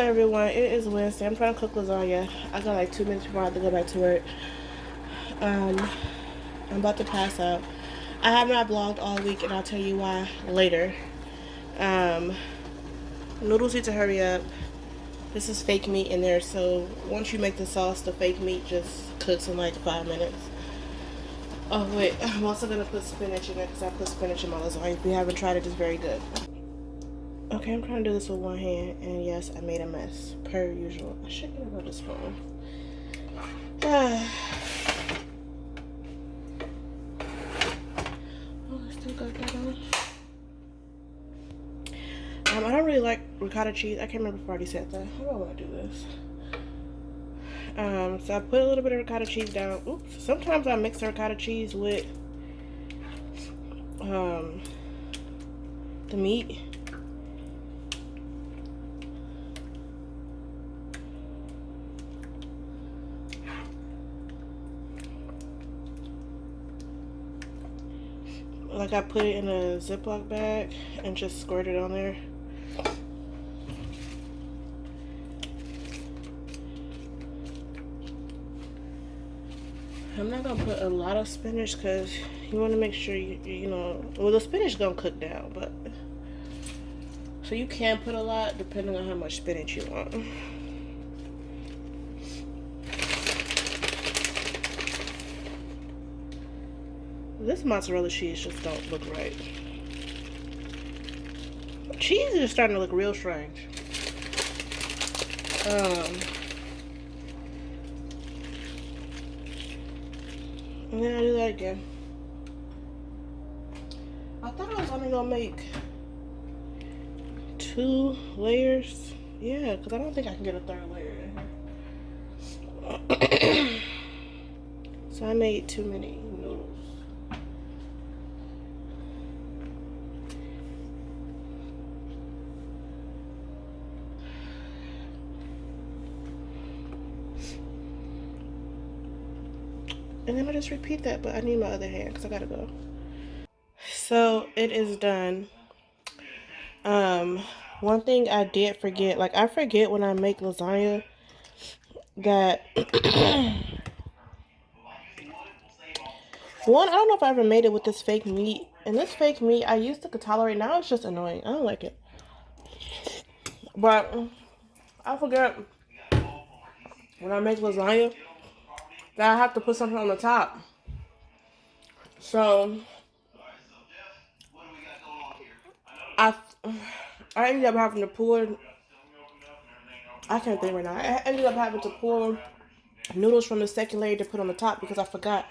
everyone, it is Wednesday. I'm trying to cook lasagna. I got like 2 minutes before I have to go back to work. Um, I'm about to pass out. I have not vlogged all week, and I'll tell you why later. Um, Noodles need to hurry up. This is fake meat in there, so once you make the sauce, the fake meat just cooks in like 5 minutes. Oh wait, I'm also gonna put spinach in it because I put spinach in my lasagna. If you haven't tried it, it's very good. Okay, I'm trying to do this with one hand, and yes, I made a mess, per usual. I should get another spoon. Oh, I still got that on. I don't really like ricotta cheese. I can't remember if I already said that. How do I want to do this? So I put a little bit of ricotta cheese down. Oops. Sometimes I mix the ricotta cheese with the meat. Like I put it in a Ziploc bag and just squirt it on there. I'm not gonna put a lot of spinach because you want to make sure you know, well, the spinach gonna cook down, but so you can put a lot depending on how much spinach you want. This mozzarella cheese just don't look right. Cheese is starting to look real strange. And then I do that again. I thought I was only gonna make 2 layers. Yeah, because I don't think I can get a 3rd layer in here. So I made too many noodles. And then I just repeat that, but I need my other hand because I gotta go. So it is done. One thing I did forget, like I forget when I make lasagna that one, I don't know if I ever made it with this fake meat. And this fake meat I used to tolerate, now it's just annoying. I don't like it. But I forget when I make lasagna that I have to put something on the top. So I ended up having to pour. I can't think right now. I ended up having to pour noodles from the second layer to put on the top because I forgot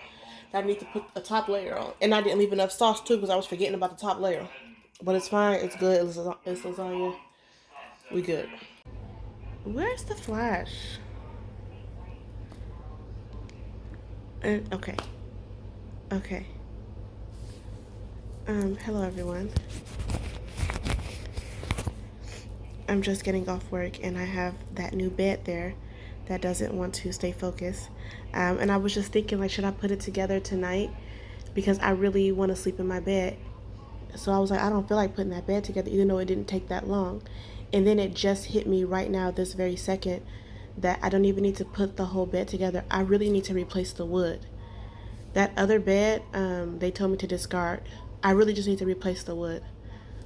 that I need to put a top layer on, and I didn't leave enough sauce too because I was forgetting about the top layer. But it's fine. It's good. It's lasagna. We good. Where's the flash? Okay. Okay. Hello everyone. I'm just getting off work and I have that new bed there that doesn't want to stay focused. And I was just thinking, like, should I put it together tonight? Because I really want to sleep in my bed. So I was like, I don't feel like putting that bed together, even though it didn't take that long. And then it just hit me right now, this very second, that I don't even need to put the whole bed together. I really need to replace the wood. That other bed, they told me to discard. I really just need to replace the wood.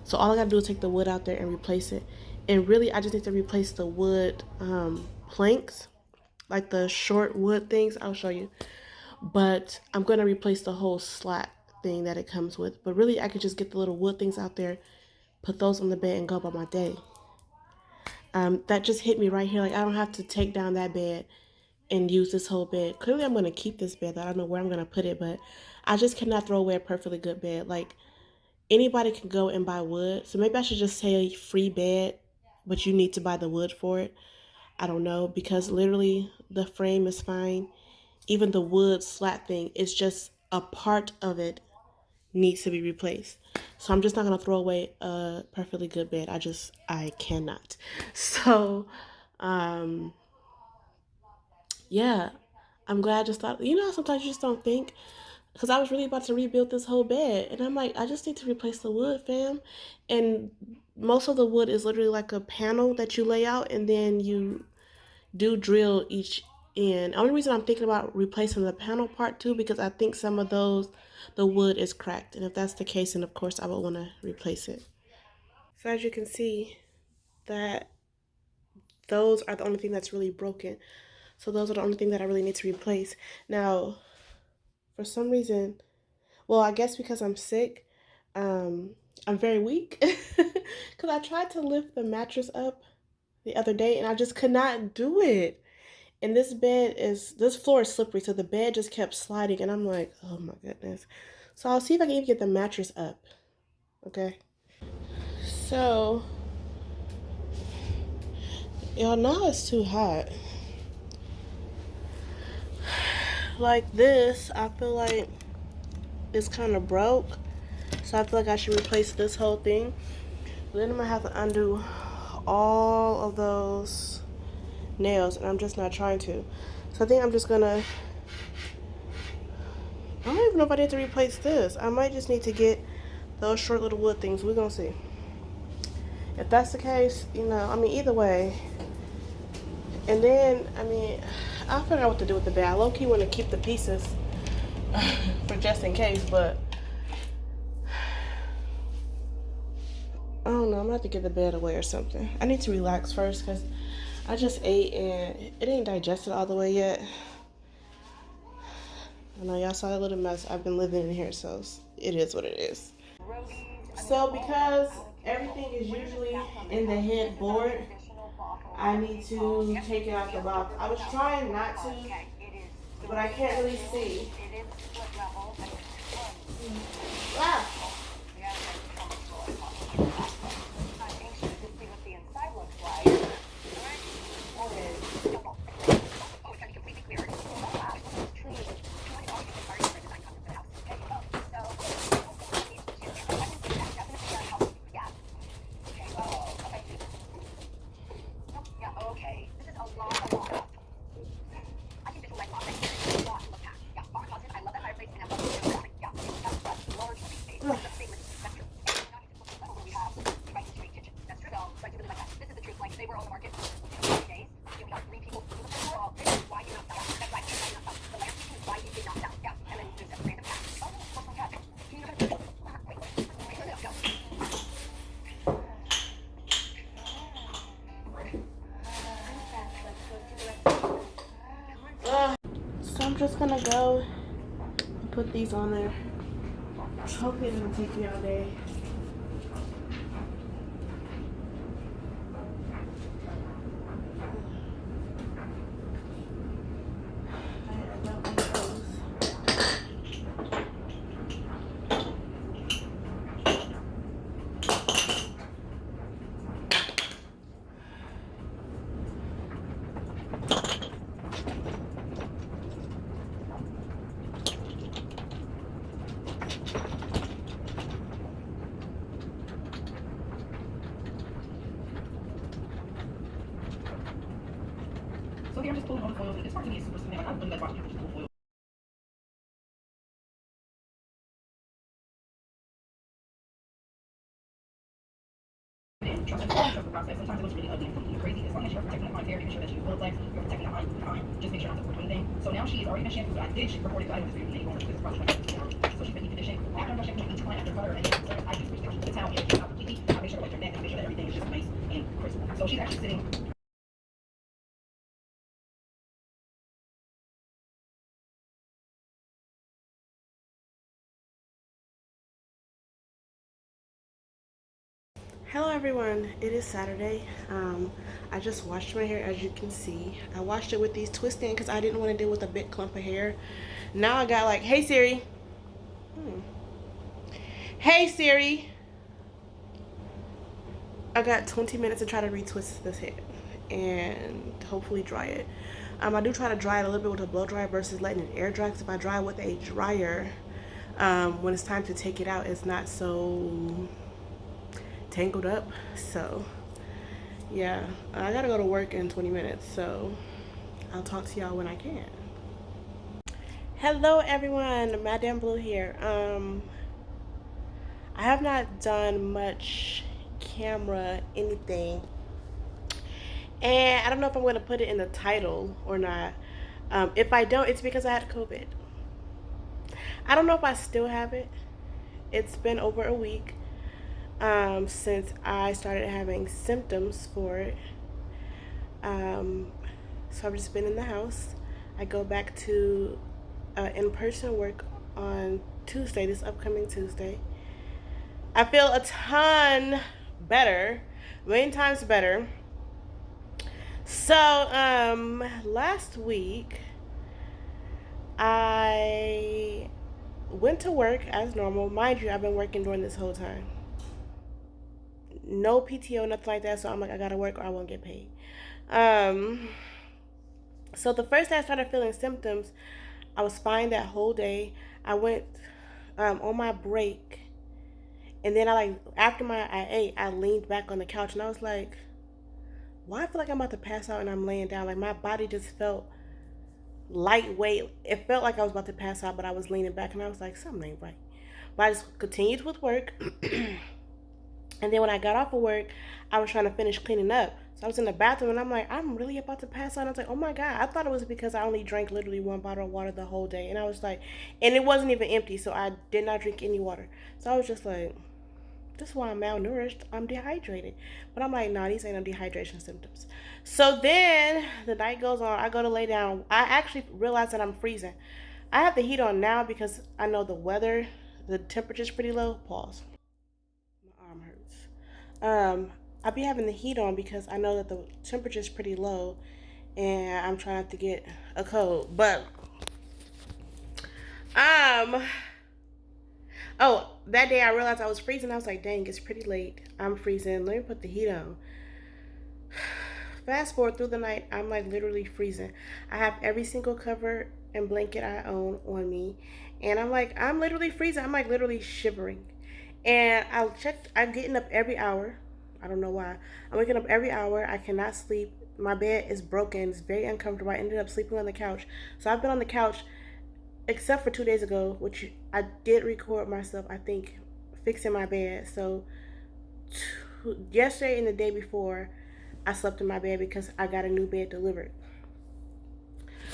So all I gotta do is take the wood out there and replace it. And really, I just need to replace the wood planks, like the short wood things. I'll show you. But I'm gonna replace the whole slat thing that it comes with. But really, I could just get the little wood things out there, put those on the bed, and go about my day. That just hit me right here. Like, I don't have to take down that bed and use this whole bed. Clearly, I'm gonna keep this bed. I don't know where I'm gonna put it, but I just cannot throw away a perfectly good bed. Like, anybody can go and buy wood. So maybe I should just say free bed, but you need to buy the wood for it. I don't know, because literally the frame is fine. Even the wood slat thing is just a part of it needs to be replaced. So I'm just not gonna throw away a perfectly good bed. I cannot. So yeah, I'm glad I just thought, you know, sometimes you just don't think, because I was really about to rebuild this whole bed, and I'm like, I just need to replace the wood, fam. And most of the wood is literally like a panel that you lay out, and then you do drill each end. The only reason I'm thinking about replacing the panel part too, because I think some of those, the wood is cracked, and if that's the case, then of course I would want to replace it. So as you can see, that those are the only thing that's really broken. So those are the only thing that I really need to replace. Now, for some reason, well, I guess because I'm sick, I'm very weak. Because I tried to lift the mattress up the other day and I just could not do it. And this floor is slippery, so the bed just kept sliding, and I'm like, oh my goodness. So I'll see if I can even get the mattress up. Okay. So, y'all, now it's too hot. Like this, I feel like it's kind of broke. So I feel like I should replace this whole thing. But then I'm gonna have to undo all of those nails, and I'm just not trying to. So I think I'm just gonna, I don't even know if I need to replace this. I might just need to get those short little wood things. We're gonna see. If that's the case, you know, I mean, either way. And then, I mean, I'll figure out what to do with the bed. I low-key want to keep the pieces for just in case, but I don't know. I'm gonna have to give the bed away or something. I need to relax first because I just ate and it ain't digested all the way yet. I know y'all saw that little mess. I've been living in here, so it is what it is. So because everything is usually in the headboard, I need to take it out the box. I was trying not to, but I can't really see. Ah! So I'm just gonna go and put these on there. Hopefully it doesn't take me all day. So here I'm just pulling all the foils. It's hard to get super smooth. Like, I wouldn't let watch people just pull foil. Trust the process. Sometimes it looks really ugly and completely crazy. As long as you're protecting the client's hair, making sure that you oil flex, you're protecting the line, you'll be fine. Just make sure not to overdo anything. So now she's already been shampooed. I did record it, but I don't want to any longer because it's probably going to be so she's been deep conditioning. After I'm done shampooing each client after butter, and so I just switch the towel and out completely. I make sure to wipe your neck and make sure that everything is just nice and crisp. So she's actually sitting. Hello everyone, it is Saturday. I just washed my hair, as you can see. I washed it with these twist ends because I didn't want to deal with a big clump of hair. Now I got like, hey Siri. Hey Siri. I got 20 minutes to try to retwist this hair and hopefully dry it. I do try to dry it a little bit with a blow dryer versus letting it air dry, because if I dry with a dryer, when it's time to take it out, it's not so tangled up. So yeah, I gotta go to work in 20 minutes, so I'll talk to y'all when I can. Hello everyone, Madame Blue here. I have not done much camera, anything. And I don't know if I'm going to put it in the title or not. If I don't, it's because I had COVID. I don't know if I still have it. It's been over a week since I started having symptoms for it. Um, so I've just been in the house. I go back to in-person work on Tuesday, this upcoming Tuesday. I feel a ton better, a million times better. So, last week I went to work as normal. Mind you, I've been working during this whole time. No PTO, nothing like that. So I'm like, I gotta work or I won't get paid. Um, so the first day I started feeling symptoms, I was fine that whole day. I went on my break, and then after I ate, I leaned back on the couch and I was like, why I feel like I'm about to pass out and I'm laying down. Like my body just felt lightweight. It felt like I was about to pass out, but I was leaning back and I was like, something ain't right. But I just continued with work. And then when I got off of work, I was trying to finish cleaning up. So I was in the bathroom and I'm like, I'm really about to pass out. And I was like, oh my God. I thought it was because I only drank literally one bottle of water the whole day. And I was like, and it wasn't even empty. So I did not drink any water. So I was just like, this is why I'm malnourished. I'm dehydrated. But I'm like, nah, these ain't no dehydration symptoms. So then the night goes on. I go to lay down. I actually realize that I'm freezing. I have the heat on now because I know the temperature's pretty low. Pause. My arm hurts. I be having the heat on because I know that the temperature's pretty low and I'm trying not to get a cold. But, um, oh, that day I realized I was freezing. I was like, dang, it's pretty late. I'm freezing. Let me put the heat on. Fast forward through the night, I'm like literally freezing. I have every single cover and blanket I own on me. And I'm literally freezing. I'm like literally shivering. And I'm getting up every hour. I don't know why. I'm waking up every hour. I cannot sleep. My bed is broken. It's very uncomfortable. I ended up sleeping on the couch. So I've been on the couch except for 2 days ago, which I did record myself, I think, fixing my bed. So yesterday and the day before, I slept in my bed because I got a new bed delivered.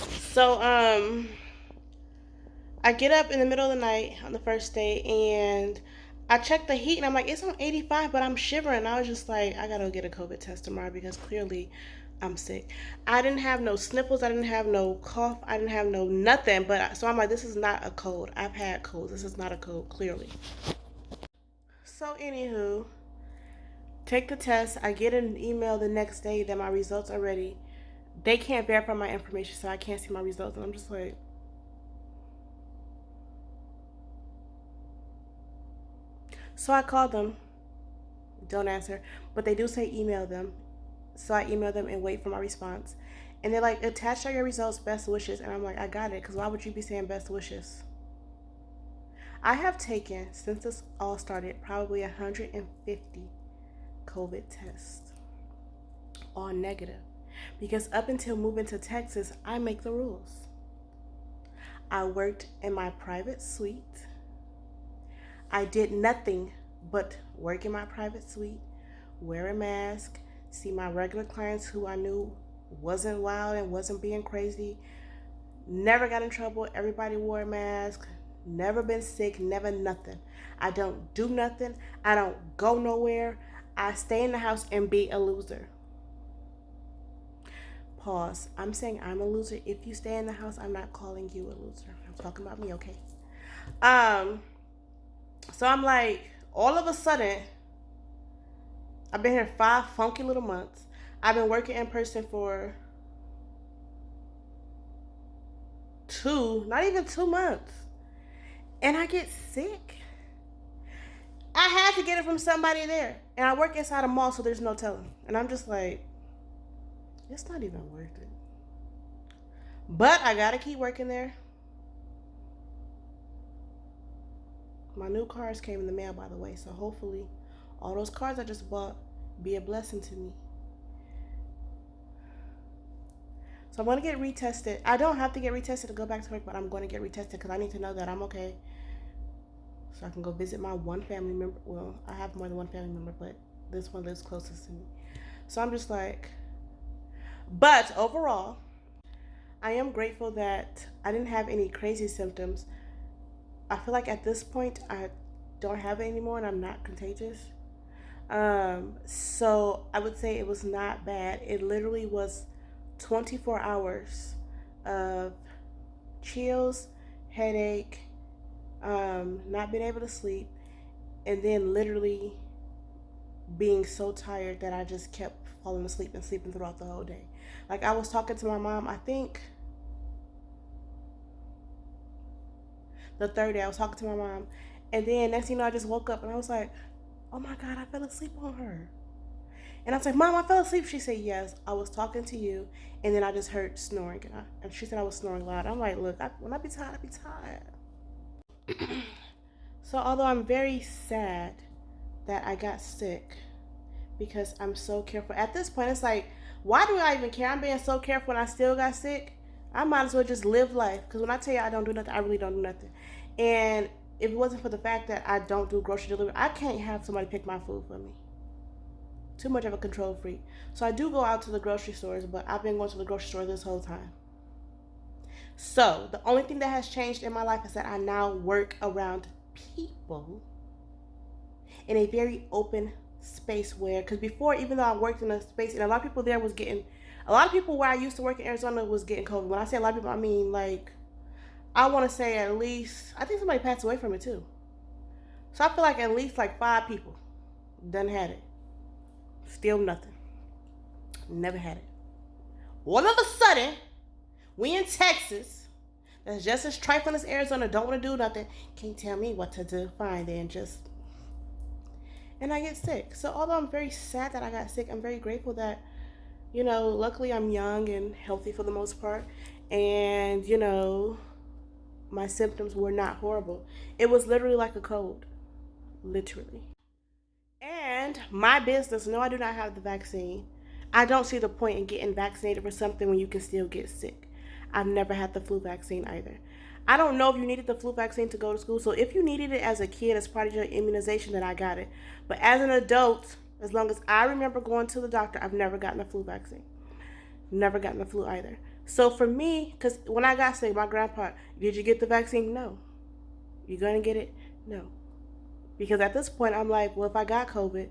So I get up in the middle of the night on the first day and I check the heat and I'm like, it's on 85, but I'm shivering. I was just like, I gotta get a COVID test tomorrow because clearly I'm sick. I didn't have no sniffles. I didn't have no cough. I didn't have no nothing. But so I'm like, this is not a cold. I've had colds. This is not a cold, clearly. So anywho, take the test. I get an email the next day that my results are ready. They can't verify my information, so I can't see my results. And I'm just like, so I called them. Don't answer. But they do say email them. So I email them and wait for my response. And they're like, attach all your results, best wishes. And I'm like, I got it. Because why would you be saying best wishes? I have taken, since this all started, probably 150 COVID tests, all negative. Because up until moving to Texas, I make the rules. I worked in my private suite. I did nothing but work in my private suite, wear a mask, see my regular clients who I knew wasn't wild and wasn't being crazy. Never got in trouble. Everybody wore a mask. Never been sick. Never nothing. I don't do nothing. I don't go nowhere. I stay in the house and be a loser. Pause. I'm saying I'm a loser. If you stay in the house, I'm not calling you a loser. I'm talking about me, okay? Um, so I'm like, all of a sudden, I've been here 5 funky little months. I've been working in person for not even 2 months. And I get sick. I had to get it from somebody there. And I work inside a mall, so there's no telling. And I'm just like, it's not even worth it. But I gotta keep working there. My new cars came in the mail, by the way. So hopefully, all those cars I just bought be a blessing to me. So I'm gonna get retested. I don't have to get retested to go back to work, but I'm gonna get retested because I need to know that I'm okay. So I can go visit my one family member. Well, I have more than one family member, but this one lives closest to me. So I'm just like, but overall, I am grateful that I didn't have any crazy symptoms. I feel like at this point, I don't have it anymore and I'm not contagious. So I would say it was not bad. It literally was 24 hours of chills, headache, not being able to sleep, and then literally being so tired that I just kept falling asleep and sleeping throughout the whole day. Like I was talking to my mom, I think the third day I was talking to my mom, and then next thing you know I just woke up and I was like, oh my God, I fell asleep on her. And I was like, Mom, I fell asleep. She said, yes, I was talking to you. And then I just heard snoring. And she said I was snoring loud. I'm like, look, when I be tired, I be tired. So although I'm very sad that I got sick because I'm so careful. At this point, it's like, why do I even care? I'm being so careful and I still got sick. I might as well just live life. Because when I tell you I don't do nothing, I really don't do nothing. And if it wasn't for the fact that I don't do grocery delivery, I can't have somebody pick my food for me. Too much of a control freak. So I do go out to the grocery stores, but I've been going to the grocery store this whole time. So the only thing that has changed in my life is that I now work around people in a very open space where, because before, even though I worked in a space and a lot of people there was getting, a lot of people where I used to work in Arizona was getting COVID. When I say a lot of people, I mean like, I want to say at least, I think somebody passed away from it too. So I feel like at least like 5 people done had it. Still nothing. Never had it. All of a sudden, we in Texas, that's just as trifling as Arizona, don't want to do nothing, can't tell me what to do. Fine, then just. And I get sick. So although I'm very sad that I got sick, I'm very grateful that, luckily I'm young and healthy for the most part. And, my symptoms were not horrible. It was literally like a cold. Literally. And my business, no, I do not have the vaccine. I don't see the point in getting vaccinated for something when you can still get sick. I've never had the flu vaccine either. I don't know if you needed the flu vaccine to go to school. So if you needed it as a kid as part of your immunization, then I got it. But as an adult, as long as I remember going to the doctor, I've never gotten the flu vaccine. Never gotten the flu either. So for me, because when I got sick, my grandpa, did you get the vaccine? No. You gonna get it? No. Because at this point, I'm like, well, if I got COVID,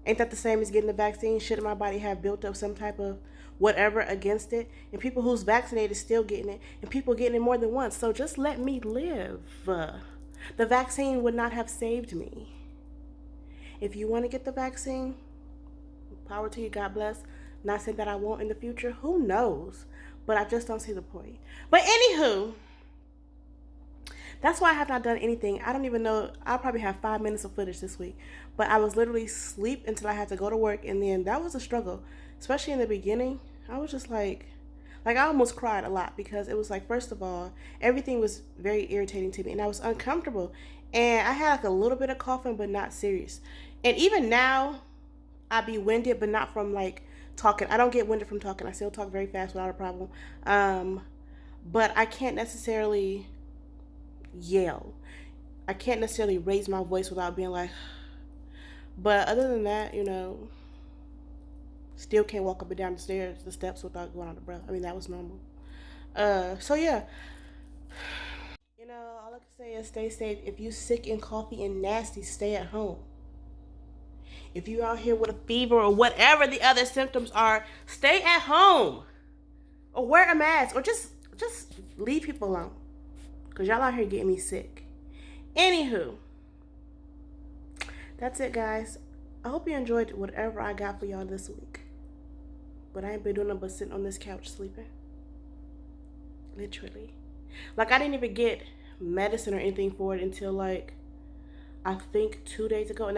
ain't that the same as getting the vaccine? Shouldn't my body have built up some type of whatever against it? And people who's vaccinated still getting it, and people getting it more than once. So just let me live. The vaccine would not have saved me. If you want to get the vaccine, power to you, God bless. Not saying that I won't in the future. Who knows? But I just don't see the point. But anywho, that's why I have not done anything. I don't even know. I'll probably have 5 minutes of footage this week. But I was literally asleep until I had to go to work. And then that was a struggle. Especially in the beginning. I was just like I almost cried a lot. Because it was like, first of all, everything was very irritating to me. And I was uncomfortable. And I had like a little bit of coughing, but not serious. And even now, I be winded, but not from like talking. I don't get winded from talking. I still talk very fast without a problem. But I can't necessarily yell. I can't necessarily raise my voice without being like, but other than that, still can't walk up and down the steps without going out of breath. I mean, that was normal. So yeah, all I can say is stay safe. If you sick and coughy and nasty, stay at home. If you're out here with a fever or whatever the other symptoms are, stay at home or wear a mask or just leave people alone. Because y'all out here getting me sick. Anywho, that's it, guys. I hope you enjoyed whatever I got for y'all this week. But I ain't been doing nothing but sitting on this couch sleeping. Literally. Like, I didn't even get medicine or anything for it until, like, I think 2 days ago. And